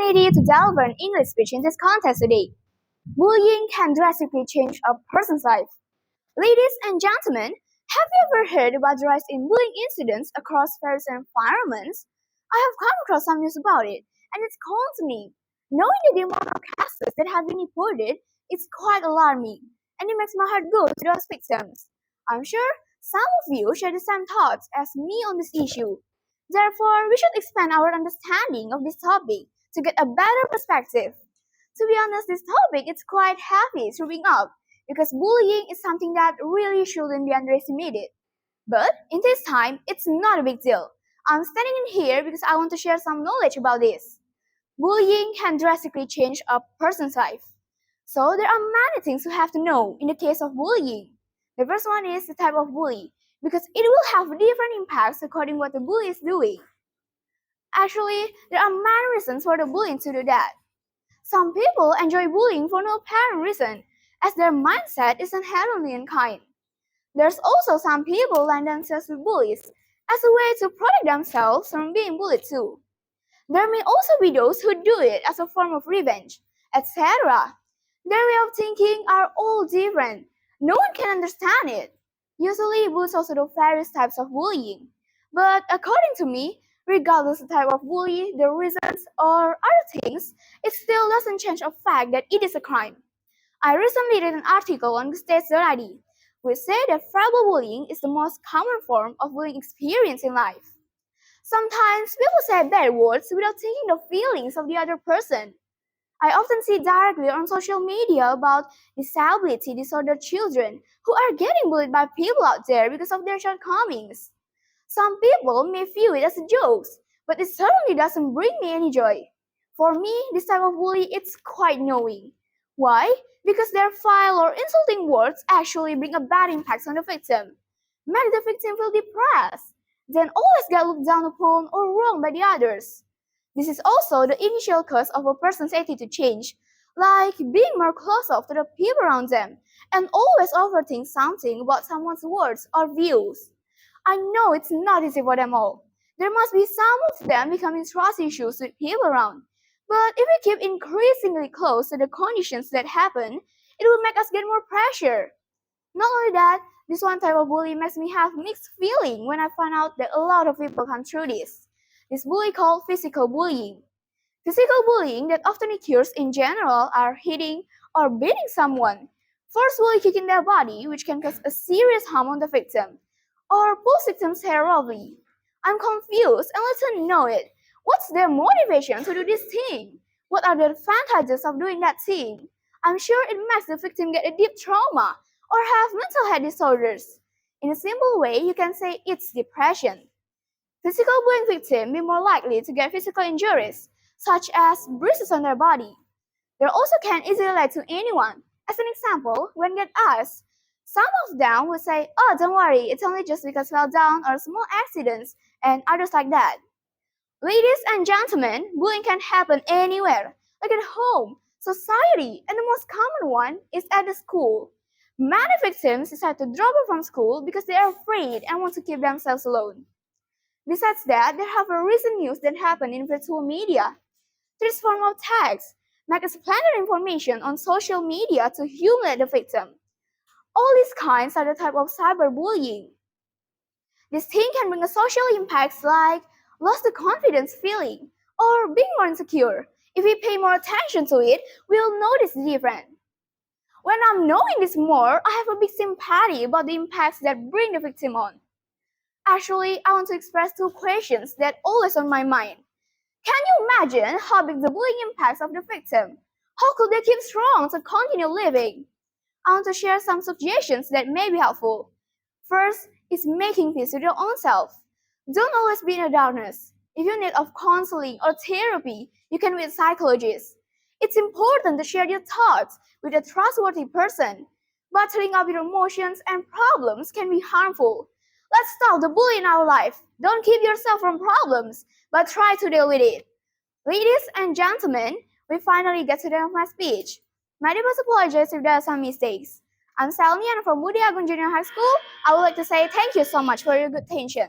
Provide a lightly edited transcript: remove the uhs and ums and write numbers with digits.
opportunity to delve in English speech in this context today. Bullying can drastically change a person's life. Ladies and gentlemen, have you ever heard about the rise in bullying incidents across various environments? I have come across some news about it, and it's concerning. Knowing the amount of cases that have been reported, it's quite alarming, and it makes my heart go to those victims. I'm sure some of you share the same thoughts as me on this issue. Therefore, we should expand our understanding of this topic to get a better perspective. To be honest, this topic is quite heavy to bring up because bullying is something that really shouldn't be underestimated. But in this time, it's not a big deal. I'm standing in here because I want to share some knowledge about this. Bullying can drastically change a person's life. So there are many things you have to know in the case of bullying. The first one is the type of bully, because it will have different impacts according what the bully is doing. Actually, there are many reasons for the bullying to do that. Some people enjoy bullying for no apparent reason, as their mindset is inherently unkind. There's also some people line themselves with bullies as a way to protect themselves from being bullied too. There may also be those who do it as a form of revenge, etc. Their way of thinking are all different. No one can understand it. Usually, bullies also do various types of bullying. But according to me, regardless of the type of bully, the reasons, or other things, it still doesn't change the fact that it is a crime. I recently read an article on Stage.id, which said that verbal bullying is the most common form of bullying experience in life. Sometimes people say bad words without thinking the feelings of the other person. I often see directly on social media about disability disordered children who are getting bullied by people out there because of their shortcomings. Some people may view it as a joke, but it certainly doesn't bring me any joy. For me, this type of bully it's quite annoying. Why? Because their vile or insulting words actually bring a bad impact on the victim, make the victim feel depressed, then always get looked down upon or wrong by the others. This is also the initial cause of a person's attitude change, like being more close off to the people around them and always overthink something about someone's words or views. I know it's not easy for them all. There must be some of them becoming trust issues with people around. But if we keep increasingly close to the conditions that happen, it will make us get more pressure. Not only that, this one type of bully makes me have mixed feeling when I find out that a lot of people come through this. This bully called physical bullying. Physical bullying that often occurs in general are hitting or beating someone, forcefully kicking their body, which can cause a serious harm on the victim, or pull victims' hair roughly. I'm confused and let them know it. What's their motivation to do this thing? What are the advantages of doing that thing? I'm sure it makes the victim get a deep trauma or have mental health disorders. In a simple way, you can say it's depression. Physical bullying victims be more likely to get physical injuries, such as bruises on their body. They also can easily lie to anyone. As an example, when get asked, some of them will say, "Oh, don't worry, it's only just because fell down or small accidents," and others like that. Ladies and gentlemen, bullying can happen anywhere, like at home, society, and the most common one is at the school. Many victims decide to drop out from school because they are afraid and want to keep themselves alone. Besides that, there have a recent news that happened in virtual media. This form of text make explanatory information on social media to humiliate the victim. All these kinds are the type of cyberbullying. This thing can bring a social impacts like loss the confidence feeling or being more insecure. If we pay more attention to it, we'll notice the difference. When I'm knowing this more, I have a big sympathy about the impacts that bring the victim on. Actually, I want to express two questions that always on my mind. Can you imagine how big the bullying impacts of the victim? How could they keep strong to continue living? I want to share some suggestions that may be helpful. First is making peace with your own self. Don't always be in the darkness. If you need of counseling or therapy, you can meet psychologists. It's important to share your thoughts with a trustworthy person. Bottling up your emotions and problems can be harmful. Let's stop the bully in our life. Don't keep yourself from problems, but try to deal with it. Ladies and gentlemen, we finally get to the end of my speech. My deepest apologies if there are some mistakes. I'm Salmi and from Budi Agung Junior High School. I would like to say thank you so much for your good attention.